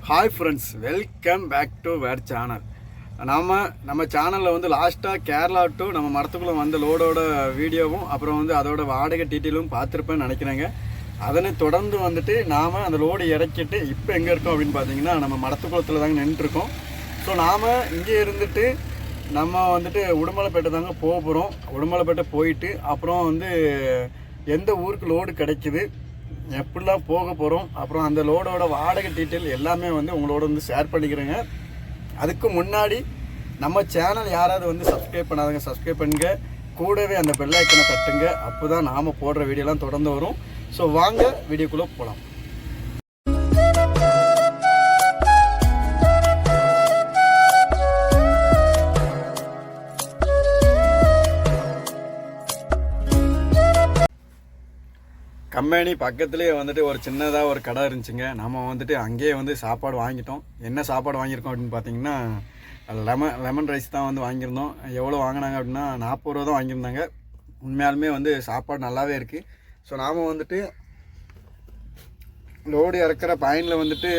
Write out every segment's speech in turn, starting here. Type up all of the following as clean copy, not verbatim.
Hi friends, welcome back to our channel. நம்ம சேனலில் வந்து லாஸ்ட்டாக கேரளா டு நம்ம மரத்துக்குள்ளே வந்த லோடோட வீடியோவும் அப்புறம் வந்து அதோட வாடகை டீட்டெயிலும் பார்த்துருப்பேன்னு நினைக்கிறேங்க. அதனை தொடர்ந்து வந்துட்டு நாம் அந்த லோடு இறக்கிட்டு இப்போ எங்கே இருக்கோம் அப்படின்னு பார்த்தீங்கன்னா நம்ம மரத்துக்குளத்தில் தாங்க நின்றுருக்கோம். ஸோ நாம் இங்கே இருந்துட்டு நம்ம வந்துட்டு உடுமலைப்பேட்டை தாங்க போக போகிறோம். உடுமலைப்பேட்டை போயிட்டு அப்புறம் வந்து எந்த ஊருக்கு லோடு கிடைக்குது, எப்படிலாம் போக போகிறோம், அப்புறம் அந்த லோடோட வாடகை டீட்டெயில் எல்லாமே வந்து உங்களோட வந்து ஷேர் பண்ணிக்கிறேங்க. அதுக்கு முன்னாடி நம்ம சேனல் யாராவது வந்து சப்ஸ்கிரைப் பண்ணாதங்க, சப்ஸ்கிரைப் பண்ணுங்க, கூடவே அந்த பெல் ஐக்கனை தட்டுங்க. அப்போ தான் நாம் போடுற வீடியோலாம் தொடர்ந்து வரும். ஸோ வாங்க வீடியோக்குள்ளே போகலாம். கம்பெனி பக்கத்துலேயே வந்துட்டு ஒரு சின்னதாக ஒரு கடை இருந்துச்சுங்க. நம்ம வந்துட்டு அங்கேயே வந்து சாப்பாடு வாங்கிட்டோம். என்ன சாப்பாடு வாங்கியிருக்கோம் அப்படின்னு பார்த்தீங்கன்னா லெமன் ரைஸ் தான் வந்து வாங்கியிருந்தோம். எவ்வளோ வாங்கினாங்க அப்படின்னா 40 ரூபா தான் வாங்கியிருந்தாங்க. உண்மையாலுமே வந்து சாப்பாடு நல்லாவே இருக்குது. ஸோ நாம் வந்துட்டு லோடு இறக்குற பாயிண்டில் வந்துட்டு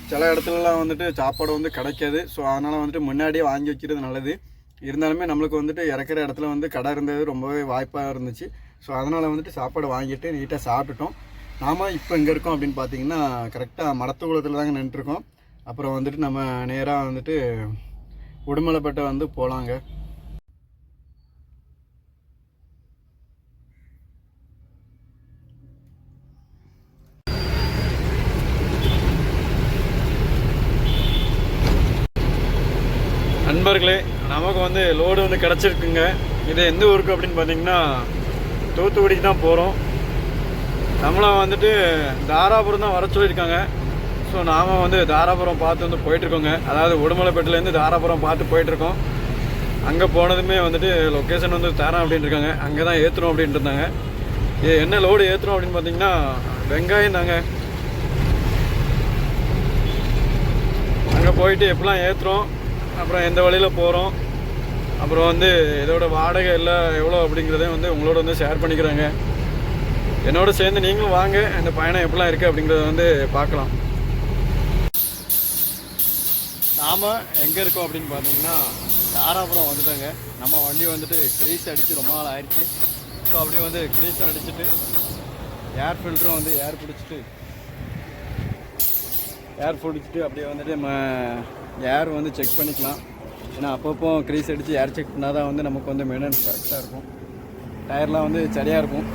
சில இடத்துலலாம் வந்துட்டு சாப்பாடு வந்து கிடைக்காது. ஸோ அதனால் வந்துட்டு முன்னாடியே வாங்கி வைக்கிறது நல்லது. இருந்தாலுமே நம்மளுக்கு வந்துட்டு இறக்குற இடத்துல வந்து கடை இருந்தது ரொம்பவே வாய்ப்பாக இருந்துச்சு. ஸோ அதனால் வந்துட்டு சாப்பாடு வாங்கிட்டு நீட்டாக சாப்பிட்டுட்டோம். நாம் இப்போ எங்கே இருக்கோம் அப்படின்னு பார்த்தீங்கன்னா கரெக்டாக மரத்துக்குளத்தில் தாங்க நின்றுருக்கோம். அப்புறம் வந்துட்டு நம்ம நேராக வந்துட்டு உடுமலைப்பேட்டை வந்து போகலாங்க. நண்பர்களே, நமக்கு வந்து லோடு வந்து கிடச்சிருக்குங்க. இது எந்த ஊருக்கு அப்படின்னு பார்த்தீங்கன்னா தூத்துக்குடிக்கு தான் போகிறோம். நம்மளை வந்துட்டு தாராபுரம் தான் வர சொல்லியிருக்காங்க. ஸோ நாம் வந்து தாராபுரம் பார்த்து வந்து போயிட்டுருக்கோங்க. அதாவது உடுமலைப்பேட்டிலேருந்து தாராபுரம் பார்த்து போயிட்டுருக்கோம். அங்கே போனதுமே வந்துட்டு லொக்கேஷன் வந்து தரேன் அப்படின்ட்டு இருக்காங்க. அங்கே தான் ஏற்றுறோம் அப்படின்ட்டு இருந்தாங்க. என்ன லோடு ஏற்றுறோம் அப்படின்னு பார்த்தீங்கன்னா வெங்காயம் தாங்க. அங்கே போயிட்டு எப்படிலாம் ஏற்றுறோம், அப்புறம் எந்த வழியில் போகிறோம், அப்புறம் வந்து இதோட வாடகை எல்லாம் எவ்வளோ அப்படிங்கிறதையும் வந்து உங்களோட வந்து ஷேர் பண்ணிக்கிறாங்க. என்னோட சேர்ந்து நீங்களும் வாங்க, இந்த பயணம் எப்படிலாம் இருக்குது அப்படிங்கிறத வந்து பார்க்கலாம். நாம் எங்கே இருக்கோம் அப்படின்னு பார்த்தீங்கன்னா தாராபுரம் வந்துட்டாங்க. நம்ம வண்டி வந்துட்டு கிரீஸ் அடித்து ரொம்ப நாள் ஆயிடுச்சு. ஸோ அப்படியே வந்து கிரீஸை அடிச்சுட்டு ஏர் ஃபில்டரும் வந்து ஏர் பிடிச்சிட்டு அப்படியே வந்துட்டு நம்ம ஏர் வந்து செக் பண்ணிக்கலாம். ஏன்னா அப்பப்போ க்ரீஸ் அடித்து ஏர் செக் பண்ணால் தான் வந்து நமக்கு வந்து மெயின்டெனன்ஸ் கரெக்டாக இருக்கும். டயர்லாம் வந்து சரியாக இருக்கும்.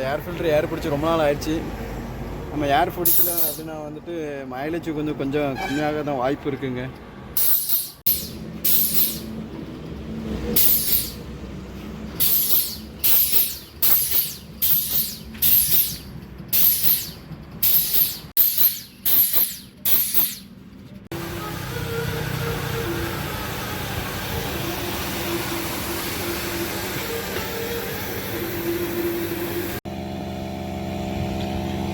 ஏர் ஃபில்ட்ரு ஏர் பிடிச்சி ரொம்ப நாள் ஆயிடுச்சு. நம்ம ஏர் பிடிக்கல அப்படின்னா வந்துட்டு மைலேஜ் கொஞ்சம் கம்மியாக தான் வாய்ப்பு இருக்குங்க.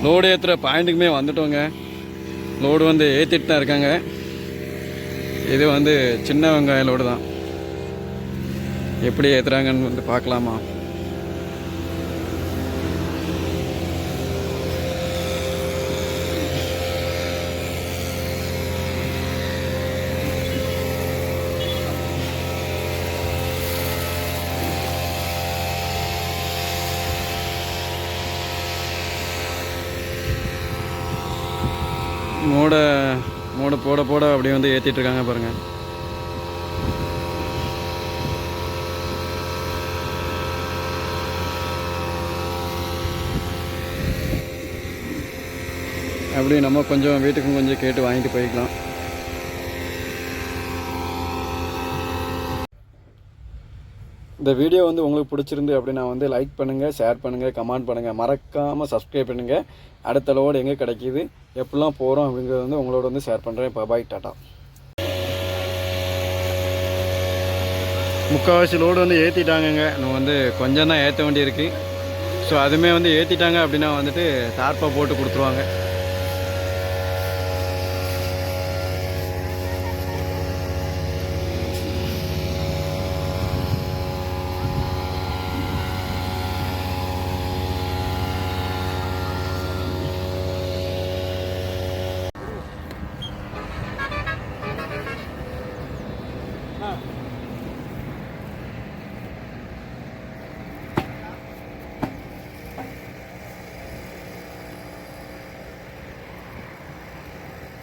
லோடு ஏற்றுற பாயிண்ட்டுக்குமே வந்துட்டோங்க. லோடு வந்து ஏற்றிட்டு தான் இருக்காங்க. இது வந்து சின்ன வெங்காயம் லோடு தான். எப்படி ஏற்றுறாங்கன்னு வந்து பார்க்கலாமா? மூட போட அப்படியே வந்து ஏற்றிட்டு இருக்காங்க பாருங்கள். அப்படி நம்ம கொஞ்சம் வீட்டுக்கும் கொஞ்சம் கேட்டு வாங்கிட்டு போய்க்கலாம். இந்த வீடியோ வந்து உங்களுக்கு பிடிச்சிருந்து அப்படின்னா வந்து லைக் பண்ணுங்கள், ஷேர் பண்ணுங்கள், கமெண்ட் பண்ணுங்கள், மறக்காமல் சப்ஸ்கிரைப் பண்ணுங்கள். அடுத்த லோடு எங்கே கிடைக்கிது, எப்படிலாம் போகிறோம் அப்படிங்கிறது வந்து உங்களோட வந்து ஷேர் பண்ணுறேன். இப்போ பாய், டாட்டா. முக்கால்வாசி லோடு வந்து ஏற்றிட்டாங்கங்க. இன்னும் வந்து கொஞ்சம் தான் ஏற்ற வேண்டியிருக்கு. ஸோ அதுவுமே வந்து ஏற்றிட்டாங்க அப்படின்னா வந்துட்டு தார்ப்பா போட்டு கொடுத்துருவாங்க.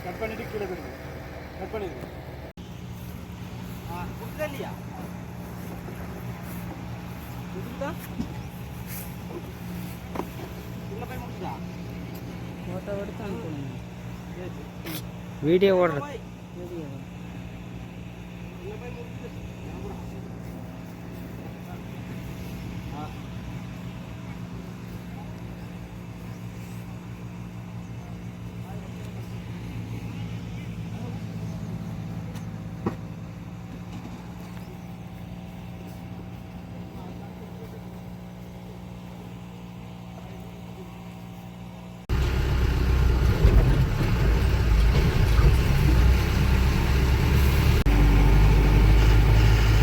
கட் பண்ணிவிட்டு கீழே போயிடுங்க. கட் பண்ணிடுங்க. கொடுத்தா இல்லையா? கொடுத்துட்டா உள்ள போய் முடிச்சுட்டா ஃபோட்டோ எடுத்து அனுப்புங்க. வீடியோ ஓடுற வீடியோ உள்ள போய் முடிச்சுட்டு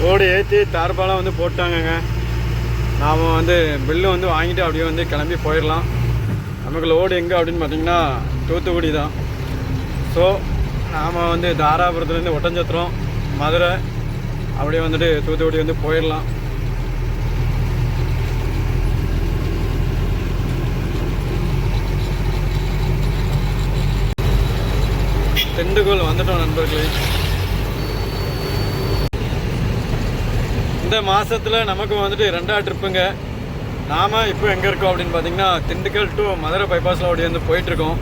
ரோடு ஏற்றி தார்பாலாம் வந்து போட்டாங்கங்க. நாம் வந்து பில்லு வந்து வாங்கிட்டு அப்படியே வந்து கிளம்பி போயிடலாம். நமக்கு லோடு எங்கே அப்படின்னு பார்த்திங்கன்னா தூத்துக்குடி தான். ஸோ நாம் வந்து தாராபுரத்துலேருந்து ஒட்டஞ்சத்திரம், மதுரை அப்படியே வந்துட்டு தூத்துக்குடி வந்து போயிடலாம். திண்டுக்கல் வந்துட்டோம் நண்பர்களே. இந்த மாதத்தில் நமக்கு வந்துட்டு 2ஆவது ட்ரிப்புங்க. நாம் இப்போ எங்கே இருக்கோம் அப்படின்னு பார்த்தீங்கன்னா திண்டுக்கல் டு மதுரை பைபாஸில் அப்படி வந்து போயிட்டுருக்கோம்.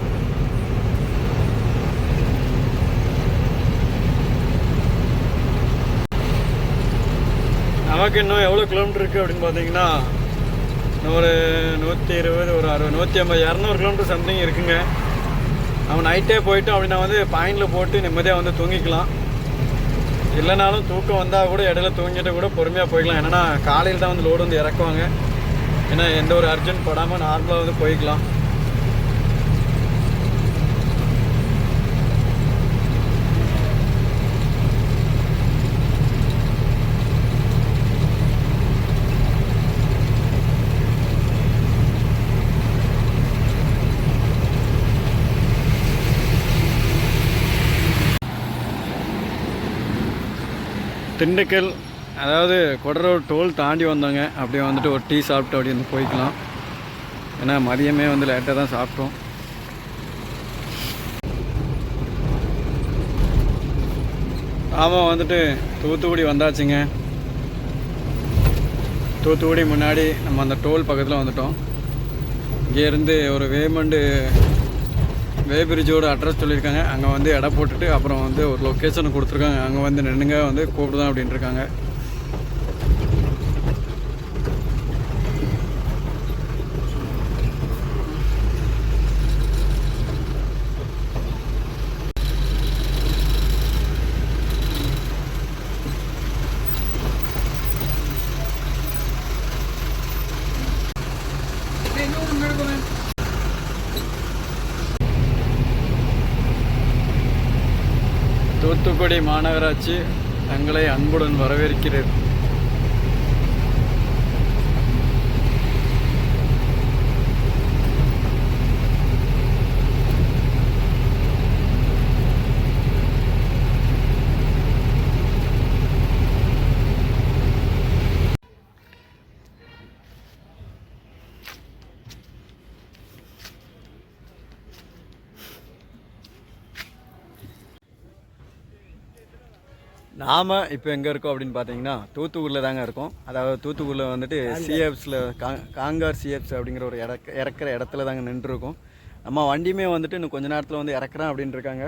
நமக்கு இன்னும் எவ்வளோ கிலோமீட்டர் இருக்குது அப்படின்னு பார்த்தீங்கன்னா ஒரு 120, ஒரு 60, 150, 200 கிலோமீட்டர் சம்திங் இருக்குங்க. நம்ம நைட்டே போயிட்டோம் அப்படின்னா வந்து பாயிண்டில் போட்டு நிம்மதியாக வந்து தூங்கிக்கலாம். இல்லைனாலும் தூக்கம் வந்தால் கூட இடையில தூங்கிட்டு கூட பொறுமையாக போய்க்கலாம். ஏன்னா காலையில் தான் வந்து லோடு வந்து இறக்குவாங்க. ஏன்னா எந்த ஒரு அர்ஜென்ட் படாமல் நார்மலாக வந்து போய்க்கலாம். திண்டுக்கல் அதாவது கொடரோடு டோல் தாண்டி வந்தோங்க. அப்படியே வந்துட்டு ஒரு டீ சாப்பிட்டு அப்படியே வந்து போய்க்கலாம். ஏன்னா மதியமே வந்து லேட்டாக தான் சாப்பிட்டோம். ஆமாம், வந்துட்டு தூத்துக்குடி வந்தாச்சுங்க. தூத்துக்குடி முன்னாடி நம்ம அந்த டோல் பக்கத்தில் வந்துட்டோம். இங்கேருந்து ஒரு வே பிரிட்ஜோட அட்ரஸ் சொல்லியிருக்காங்க. அங்கே வந்து எடை போட்டுட்டு அப்புறம் வந்து ஒரு லொக்கேஷன் கொடுத்துருக்காங்க. அங்கே வந்து நின்றுங்க வந்து கூப்பிடுதான் அப்படின்ட்டு இருக்காங்க. தூத்துக்குடி மாநகராட்சி தங்களை அன்புடன் வரவேற்கிறது. நாம் இப்போ எங்கே இருக்கோம் அப்படின்னு பார்த்தீங்கன்னா தூத்துக்குடியில் தாங்க இருக்கோம். அதாவது தூத்துக்குடியில் வந்துட்டு சிஎஃப்ஸில் காங்கார் சிஎஃப்ஸ் அப்படிங்கிற ஒரு இறக்குற இடத்துல தாங்க நின்றுருக்கோம். நம்ம வண்டியுமே வந்துட்டு இன்னும் கொஞ்ச நேரத்தில் வந்து இறக்குறேன் அப்படின்னு இருக்காங்க.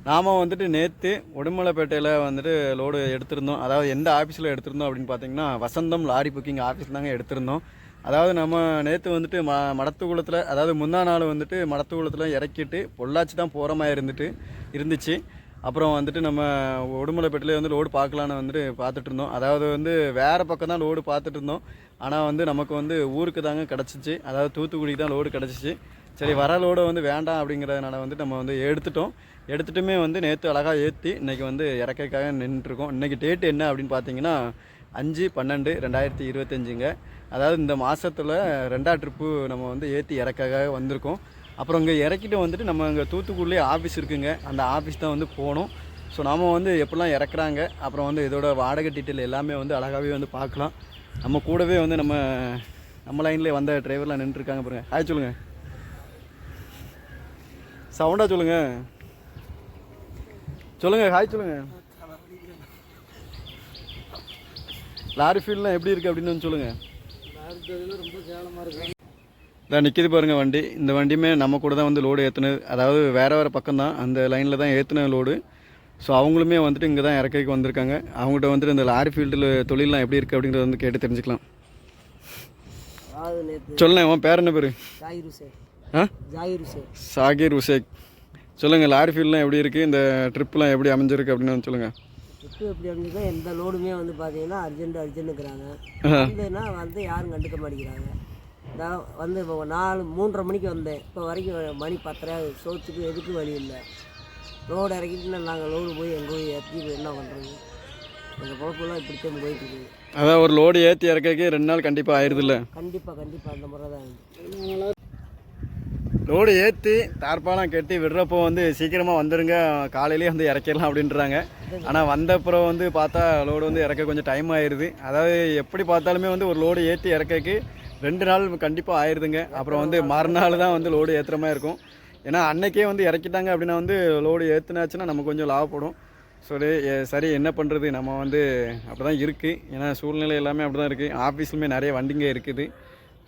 நாம் வந்துட்டு நேற்று உடுமலைப்பேட்டையில் வந்துட்டு லோடு எடுத்திருந்தோம். அதாவது எந்த ஆஃபீஸில் எடுத்திருந்தோம் அப்படின்னு பார்த்தீங்கன்னா வசந்தம் லாரி புக்கிங் ஆஃபீஸ் தாங்க எடுத்திருந்தோம். அதாவது நம்ம நேற்று வந்துட்டு மடத்துக்குளத்தில், அதாவது முந்தா நாள் வந்துட்டு மடத்துக்குளத்தில் இறக்கிட்டு பொள்ளாச்சி தான் போகிற மாதிரி இருந்துச்சு. அப்புறம் வந்துட்டு நம்ம உடுமலைப்பேட்டிலே வந்து லோடு பார்க்கலான்னு வந்துட்டு பார்த்துட்டு இருந்தோம். அதாவது வந்து வேறு பக்கம் தான் லோடு பார்த்துட்டு இருந்தோம். ஆனால் வந்து நமக்கு வந்து ஊருக்கு தாங்க கிடச்சிச்சு. அதாவது தூத்துக்குடிக்கு தான் லோடு கிடச்சிச்சு. சரி, வர லோடை வந்து வேண்டாம் அப்படிங்கிறதுனால வந்து நம்ம வந்து எடுத்துட்டுமே வந்து நேற்று அழகாக ஏற்றி இன்றைக்கி வந்து இறக்கைக்காக நின்றுருக்கோம். இன்றைக்கி டேட்டு என்ன அப்படின்னு பார்த்தீங்கன்னா 5/12/2025ங்க. அதாவது இந்த மாதத்தில் 2ஆவது ட்ரிப்பு நம்ம வந்து ஏற்றி இறக்காக வந்திருக்கோம். அப்புறம் இங்கே இறக்கிட்டு வந்துட்டு நம்ம இங்கே தூத்துக்குடியே ஆஃபீஸ் இருக்குங்க. அந்த ஆஃபீஸ் தான் வந்து போகணும். ஸோ நாம் வந்து எப்படிலாம் இறக்குறாங்க, அப்புறம் வந்து இதோட வாடகை டீட்டெயில் எல்லாமே வந்து அழகாகவே வந்து பார்க்கலாம். நம்ம கூடவே வந்து நம்ம லைன்லேயே வந்த டிரைவர்லாம் நின்றுருக்காங்க பாருங்கள். ஹாய் சொல்லுங்கள், சவுண்டாக சொல்லுங்கள். சொல்லுங்கள், ஹாய் சொல்லுங்கள். லாரி ஃபீல்ட்லாம் எப்படி இருக்குது அப்படின்னு வந்து சொல்லுங்கள். ரொம்ப கேவலமாக இருக்கு. இதான் நிற்கிது பாருங்கள் வண்டி. இந்த வண்டியுமே நம்ம கூட தான் வந்து லோடு ஏற்றுனது, அதாவது வேறு பக்கம் தான், அந்த லைனில் தான் ஏற்றுன லோடு. ஸோ அவங்களுமே வந்துட்டு இங்கே தான் இறக்கைக்கு வந்திருக்காங்க. அவங்ககிட்ட வந்துட்டு இந்த லாரி ஃபீல்டில் தொழிலெலாம் எப்படி இருக்குது அப்படிங்கிறத வந்து கேட்டு தெரிஞ்சுக்கலாம். சொல்லுங்கள், உன் பேர் என்ன பேர்? சாகிர் உசேக். சொல்லுங்கள், லாரி ஃபீல்ட்லாம் எப்படி இருக்குது, இந்த ட்ரிப்லாம் எப்படி அமைஞ்சிருக்கு அப்படின்னு சொல்லுங்கள். ட்ரிப்பு எப்படி அமைஞ்சிருக்கா, எந்த லோடுமே வந்து பார்த்தீங்கன்னா அர்ஜென்ட்டுங்கிறாங்க. வந்து யாரும் கண்டுக்க மாட்டேங்கிறாங்க. நான் வந்து இப்போ 3:30 மணிக்கு வந்தேன், இப்போ வரைக்கும் மணி 10:30 சோத்துக்கு எதுக்கு வழி இல்லை. லோடு இறக்கிட்டு நாங்கள் லோடு போய் எங்கே போய் ஏற்றி என்ன பண்ணுறது, எங்கள் பொழப்பெல்லாம் இப்படித்தான் போயிட்டு இருக்குது. அதான் ஒரு லோடு ஏற்றி இறக்கி 2 நாள் கண்டிப்பாக ஆயிடுது இல்லை? கண்டிப்பாக அந்த முறை தான். லோடு ஏற்றி தார்பாலாம் கட்டி விடுறப்போ வந்து சீக்கிரமாக வந்துடுங்க, காலையிலேயே வந்து இறக்கிடலாம் அப்படின்றாங்க. ஆனால் வந்தப்புறம் வந்து பார்த்தா லோடு வந்து இறக்க கொஞ்சம் டைம் ஆயிடுது. அதாவது எப்படி பார்த்தாலுமே வந்து ஒரு லோடு ஏற்றி இறக்கக்கு 2 நாள் கண்டிப்பாக ஆயிடுதுங்க. அப்புறம் வந்து மறுநாள் தான் வந்து லோடு ஏற்றுற மாதிரி இருக்கும். ஏன்னா அன்னைக்கே வந்து இறக்கிட்டாங்க அப்படின்னா வந்து லோடு ஏற்றுனாச்சுன்னா நம்ம கொஞ்சம் லாபப்படும். சரி என்ன பண்ணுறது, நம்ம வந்து அப்படி தான் இருக்குது. ஏன்னா சூழ்நிலை எல்லாமே அப்படி தான் இருக்குது. ஆஃபீஸ்லுமே நிறைய வண்டிங்க இருக்குது.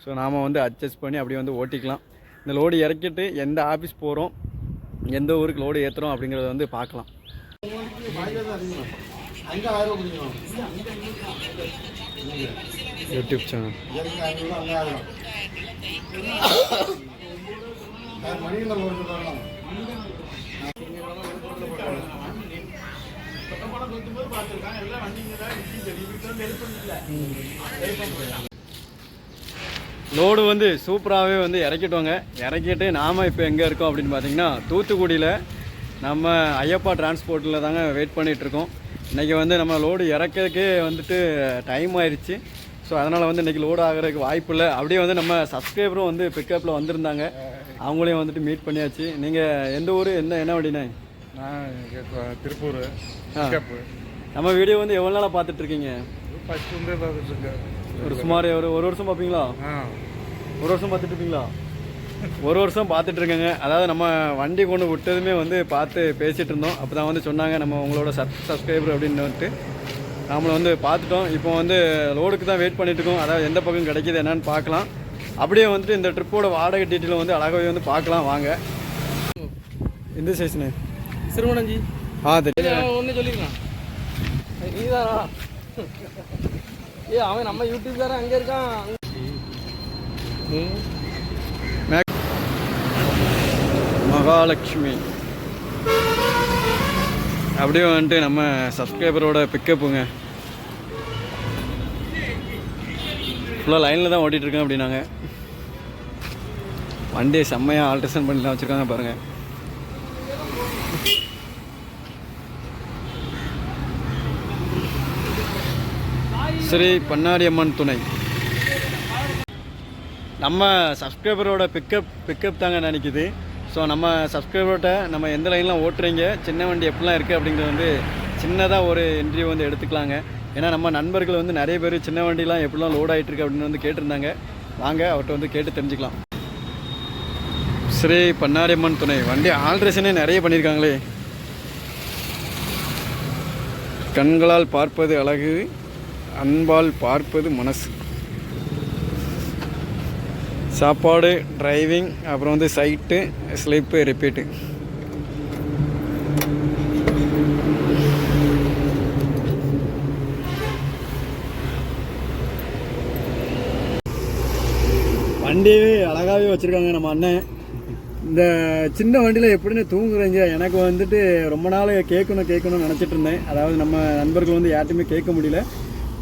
ஸோ நாம் வந்து அட்ஜஸ்ட் பண்ணி அப்படியே வந்து ஓட்டிக்கலாம். இந்த லோடு இறக்கிட்டு எந்த ஆஃபீஸ் போகிறோம், எந்த ஊருக்கு லோடு ஏற்றுறோம் அப்படிங்கிறத வந்து பார்க்கலாம். யூடியூப் சேனல் லோடு வந்து சூப்பராகவே வந்து இறக்கிட்டோங்க. இறக்கிட்டு நாம் இப்போ எங்கே இருக்கோம் அப்படின்னு பார்த்தீங்கன்னா தூத்துக்குடியில் நம்ம ஐயப்பா டிரான்ஸ்போர்ட்டில் தாங்க வெயிட் பண்ணிகிட்ருக்கோம். இன்றைக்கி வந்து நம்ம லோடு இறக்கிறதுக்கே வந்துட்டு டைம் ஆயிடுச்சு. ஸோ அதனால் வந்து இன்றைக்கி லோடு ஆகிறதுக்கு வாய்ப்பு இல்லை. அப்படியே வந்து நம்ம சப்ஸ்கிரைபரும் வந்து பிக்கப்பில் வந்திருந்தாங்க, அவங்களையும் வந்துட்டு மீட் பண்ணியாச்சு. நீங்கள் எந்த ஊர், என்ன வண்டிண்ணே? நான் திருப்பூர். நம்ம வீடியோ வந்து எவ்வளோ நாளாக பார்த்துட்ருக்கீங்க? ஃபஸ்ட்டு வந்து பார்த்துட்ருக்கேன். ஒரு சுமார் ஒரு வருஷம் பார்ப்பீங்களா? ஒரு வருஷம் பார்த்துட்ருப்பீங்களா? ஒரு வருஷம் பார்த்துட்ருக்கேங்க. அதாவது நம்ம வண்டி கொண்டு விட்டதுமே வந்து பார்த்து பேசிகிட்டு இருந்தோம். அப்போ தான் வந்து சொன்னாங்க நம்ம உங்களோட சப்ஸ்கிரைபர் அப்படின்னு வந்துட்டு நம்மளை வந்து பார்த்துட்டோம். இப்போ வந்து லோடுக்கு தான் வெயிட் பண்ணிகிட்ருக்கோம். அதாவது எந்த பக்கம் கிடைக்கிது என்னன்னு பார்க்கலாம். அப்படியே வந்துட்டு இந்த ட்ரிப்போட வாடகை டீட்டெயில் வந்து அழகாகவே வந்து பார்க்கலாம் வாங்க. எந்த ஸ்டேஷனு? சிறுவனஞ்சி. தெரியும், ஒன்று சொல்லிக்கலாம். நீதானா? அவன் நம்ம யூடியூப்காரன் அங்கே இருக்கான். மகாலட்சுமி. அப்படியே வந்துட்டு நம்ம சப்ஸ்கிரைபரோட பிக்கப்புங்க. ஃபுல்லாக லைனில் தான் ஓட்டிகிட்ருக்கேன் அப்படின்னாங்க. வண்டியை செம்மையாக ஆல்ட்ரேஷன் பண்ணி தான் வச்சுருக்காங்க பாருங்கள். ஸ்ரீ பண்ணாரியம்மன் துணை. நம்ம சப்ஸ்கிரைபரோட பிக்கப் தாங்க நினைக்குது. ஸோ நம்ம சப்ஸ்கிரைபர்கிட்ட நம்ம எந்த லைன்லாம் ஓட்டுறீங்க, சின்ன வண்டி எப்படிலாம் இருக்குது அப்படிங்கிறது வந்து சின்னதாக ஒரு இன்டர்வியூ வந்து எடுத்துக்கலாங்க. ஏன்னா நம்ம நண்பர்கள் வந்து நிறைய பேர் சின்ன வண்டிலாம் எப்படிலாம் லோட் ஆகிட்டுருக்கு அப்படின்னு வந்து கேட்டிருந்தாங்க. வாங்க அவர்கிட்ட வந்து கேட்டு தெரிஞ்சுக்கலாம். ஸ்ரீ பண்ணாரியம்மன் துணை. வண்டி ஆல்ட்ரேஷனே நிறைய பண்ணியிருக்காங்களே. கண்களால் பார்ப்பது அழகு, அன்பால் பார்ப்பது மனசு. சாப்பாடு, டிரைவிங், அப்புறம் வந்து சைட்டு, ஸ்லிப்பு, ரிப்பீட்டு. வண்டியே அழகாகவே வச்சுருக்காங்க நம்ம அண்ணன். இந்த சின்ன வண்டியில் எப்படின்னு தூங்குறீங்க, எனக்கு வந்துட்டு ரொம்ப நாள் கேட்கணும்னு நினச்சிட்டு இருந்தேன். அதாவது நம்ம நண்பர்கள் வந்து யார்ட்டுமே கேட்க முடியல.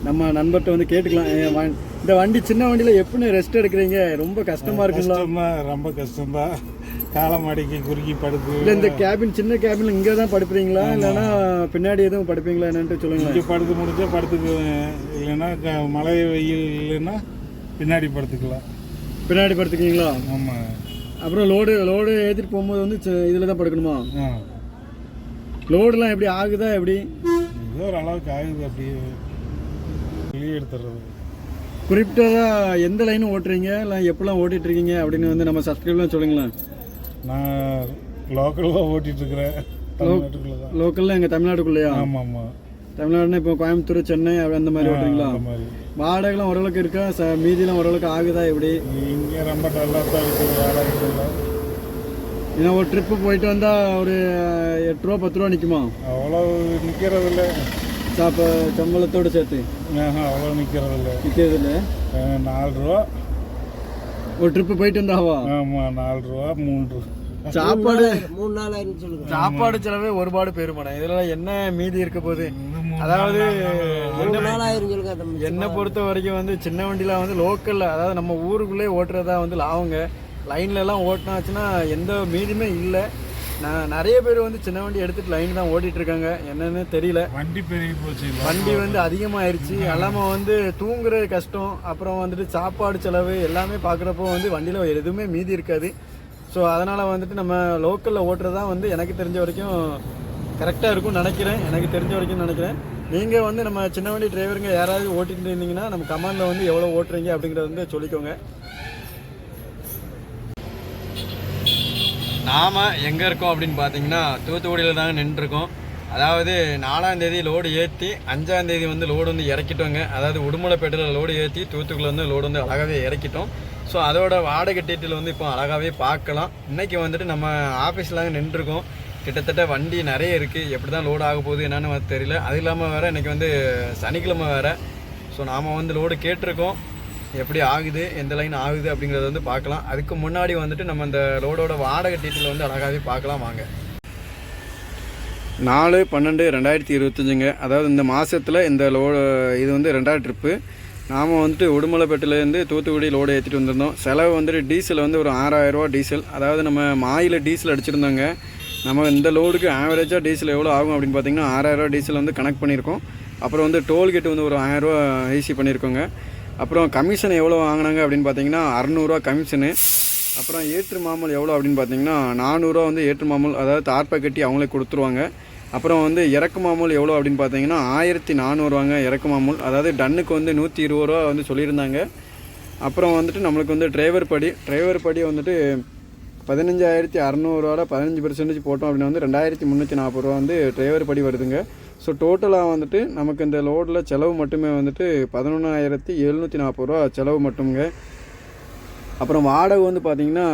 நம்ம நண்பர்கிட்ட வந்து கேட்டுக்கலாம். இந்த வண்டி சின்ன வண்டியில் எப்படின்னு ரெஸ்ட் எடுக்கிறீங்க? ரொம்ப கஷ்டமாக இருக்குங்களா? ரொம்ப கஷ்டம்தான். காலமாடிக்கு குறுக்கி படுத்து. இல்லை இந்த கேபின், சின்ன கேபின் இங்கே தான் படுப்புறீங்களா இல்லைன்னா பின்னாடி எதுவும் படுப்பீங்களா என்னன்ட்டு சொல்லுங்கள். இங்கே படுத்து முடிஞ்சா படுத்துக்குவேன், இல்லைன்னா மழை வெயில் இல்லைன்னா பின்னாடி படுத்துக்கலாம். பின்னாடி படுத்துக்கிங்களா? ஆமாம். அப்புறம் லோடு ஏற்றிட்டு போகும்போது வந்து இதில் தான் படுக்கணுமா? லோடுலாம் எப்படி ஆகுதா? எப்படி ஏதோ ஒரு அளவுக்கு ஆகுது, அப்படியே வெளியே எடுத்துடுறது. குறிப்பிட்டதாக எந்த லைனும் ஓட்டுறீங்க இல்லை எப்படிலாம் ஓட்டிகிட்ருக்கீங்க அப்படின்னு வந்து நம்ம சப்ஸ்கிரைப்லாம் சொல்லுங்களேன். நான் லோக்கலாக ஓட்டிகிட்ருக்கிறேன். தமிழ்நாட்டுக்குள்ள தான். லோக்கலில் எங்கள் தமிழ்நாட்டுக்குள்ளேயா? ஆமாம் ஆமாம், தமிழ்நாடுனா இப்போ கோயம்புத்தூர், சென்னை அந்த மாதிரி ஓட்டுறீங்களா? அந்த மாதிரி. வாடகைலாம் ஓரளவுக்கு இருக்கா? மீதிலாம் ஓரளவுக்கு ஆகுதா எப்படி? இங்கே ரொம்ப நல்லா தான் இருக்குது வாடகைக்குள்ள. ஏன்னா ஒரு ட்ரிப்பு போயிட்டு வந்தால் ஒரு 8 ரூபா 10 ரூபா நிற்குமா? அவ்வளோ நிற்கிறதில்ல. அப்போ சம்பளத்தோடு சேர்த்து அவ்வளோ நிற்கிறதில்ல. நிற்கிறதில்ல. 4 ரூபா ஒரு ட்ரிப்பு போயிட்டு வந்தாவா? ஆமாம், 4 ரூபா 3 ரூபா. சாப்பாடு 3 நாள் ஆயிரம் சொல்லுங்க. சாப்பாடு செலவே ஒருபாடு பேருமாடா. இதில் என்ன மீதி இருக்க போகுது? அதாவது 3 நாள் ஆயிரம் சொல்லுங்க. என்னை பொறுத்த வரைக்கும் வந்து சின்ன வண்டியில் வந்து லோக்கலில், அதாவது நம்ம ஊருக்குள்ளே ஓட்டுறதா வந்து லாபங்க. லைன்லலாம் ஓட்டினாச்சுன்னா எந்த மீதியுமே இல்லை. நான் நிறைய பேர் வந்து சின்ன வண்டி எடுத்துகிட்டு லைன் தான் ஓட்டிகிட்டு இருக்காங்க. என்னன்னு தெரியல. வண்டி பெருகி போச்சு. வண்டி வந்து அதிகமாகிருச்சு. எல்லாமே வந்து தூங்குறது கஷ்டம். அப்புறம் வந்துட்டு சாப்பாடு செலவு எல்லாமே பார்க்குறப்போ வந்து வண்டியில் எதுவுமே மீதி இருக்காது. ஸோ அதனால் வந்துட்டு நம்ம லோக்கலில் ஓட்டுறது தான் வந்து எனக்கு தெரிஞ்ச வரைக்கும் கரெக்டாக இருக்கும்னு நினைக்கிறேன். எனக்கு தெரிஞ்ச வரைக்கும் நினைக்கிறேன். நீங்கள் வந்து நம்ம சின்ன வண்டி டிரைவருங்க யாராவது ஓட்டிகிட்டு இருந்தீங்கன்னா நம்ம கமெண்டில் வந்து எவ்வளோ ஓட்டுறீங்க அப்படிங்கிறத வந்து சொல்லிக்கோங்க. நாம் எங்கே இருக்கோம் அப்படின்னு பார்த்தீங்கன்னா தூத்துக்குடியில் தாங்க நின்றுருக்கோம். அதாவது 4ஆம் தேதி லோடு ஏற்றி 5ஆம் தேதி வந்து லோடு வந்து இறக்கிட்டோங்க. அதாவது உடுமலைப்பேட்டையில் லோடு ஏற்றி தூத்துக்குடியில் வந்து லோடு வந்து அழகாகவே இறக்கிட்டோம். ஸோ அதோட வாடகை டீட்டெயில் வந்து இப்போ அழகாகவே பார்க்கலாம். இன்றைக்கி வந்துட்டு நம்ம ஆஃபீஸில் நின்றுருக்கோம். கிட்டத்தட்ட வண்டி நிறைய இருக்குது. எப்படி தான் லோடு ஆக போகுது என்னன்னு தெரியல. அது இல்லாமல் வேறு இன்றைக்கி வந்து சனிக்கிழமை வேறு. ஸோ நாம் வந்து லோடு கேட்டிருக்கோம். எப்படி ஆகுது, எந்த லைன் ஆகுது அப்படிங்கிறத வந்து பார்க்கலாம். அதுக்கு முன்னாடி வந்துட்டு நம்ம இந்த லோடோட வாடகை டீட்டெயில் வந்து அழகாகவே பார்க்கலாம் வாங்க. 4/12/2025ங்க. அதாவது இந்த மாதத்தில் இந்த லோடு இது வந்து 2வது ட்ரிப்பு. நாம் வந்துட்டு உடுமலைப்பேட்டையிலேருந்து தூத்துக்குடி லோடு ஏற்றிட்டு வந்திருந்தோம். செலவு வந்துட்டு டீசல் வந்து ஒரு 6000 ரூபா டீசல். அதாவது நம்ம மாயில் டீசல் அடிச்சிருந்தோங்க. நம்ம இந்த லோடுக்கு ஆவரேஜாக டீசல் எவ்வளோ ஆகும் அப்படின்னு பார்த்தீங்கன்னா 6000 ரூபா டீசல் வந்து கனெக்ட் பண்ணியிருக்கோம். அப்புறம் வந்து டோல்கேட் வந்து ஒரு 1000 ரூபா ஈஸி பண்ணியிருக்கோங்க. அப்புறம் கமிஷன் எவ்வளோ வாங்கினாங்க அப்படின்னு பார்த்தீங்கன்னா 600 ரூபா கமிஷனு. அப்புறம் ஏற்று மாமல் எவ்வளோ அப்படின்னு பார்த்தீங்கன்னா 400 ரூபா வந்து ஏற்று மாமல், அதாவது தார்ப்பை கட்டி அவங்களே கொடுத்துருவாங்க. அப்புறம் வந்து இறக்கு மாமூல் எவ்வளோ அப்படின்னு பார்த்தீங்கன்னா 1400 ரூபாங்க இறக்கு மாமூல். அதாவது டன்னுக்கு வந்து 120 ரூபா வந்து சொல்லியிருந்தாங்க. அப்புறம் வந்துட்டு நம்மளுக்கு வந்து டிரைவர் படி வந்துட்டு 15,600 15% போட்டோம் அப்படின்னா வந்து 2340 ரூபா வந்து டிரைவர் படி வருதுங்க. ஸோ டோட்டலாக வந்துட்டு நமக்கு இந்த லோடில் செலவு மட்டுமே வந்துட்டு 11,740 ரூபா செலவு மட்டுங்க. அப்புறம் வாடகை வந்து பார்த்திங்கன்னா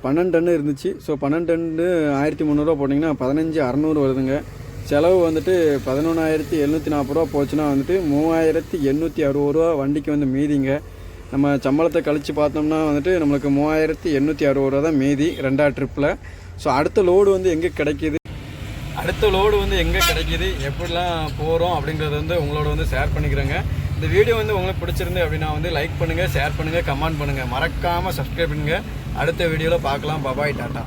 12 டன் இருந்துச்சு. ஸோ 12 டன்னு 1300 ரூபா போட்டிங்கன்னா 15,600 வருதுங்க. செலவு வந்துட்டு 11,740 ரூபா போச்சுன்னா வந்துட்டு 3,860 ரூபா வண்டிக்கு வந்து மீதிங்க. நம்ம சம்பளத்தை கழித்து பார்த்தோம்னா வந்துட்டு நம்மளுக்கு 3,860 ரூபா தான் மீதி 2வது ட்ரிப்பில். ஸோ அடுத்த லோடு வந்து எங்கே கிடைக்கிது, எப்படிலாம் போகிறோம் அப்படிங்கிறத வந்து உங்களோட வந்து ஷேர் பண்ணிக்கிறேங்க. இந்த வீடியோ வந்து உங்களுக்கு பிடிச்சிருந்து அப்படின்னா வந்து லைக் பண்ணுங்கள், ஷேர் பண்ணுங்கள், கமெண்ட் பண்ணுங்கள், மறக்காமல் சப்ஸ்கிரைப் பண்ணுங்கள். அடுத்த வீடியோவில் பார்க்கலாம். பாபாய், டாட்டா.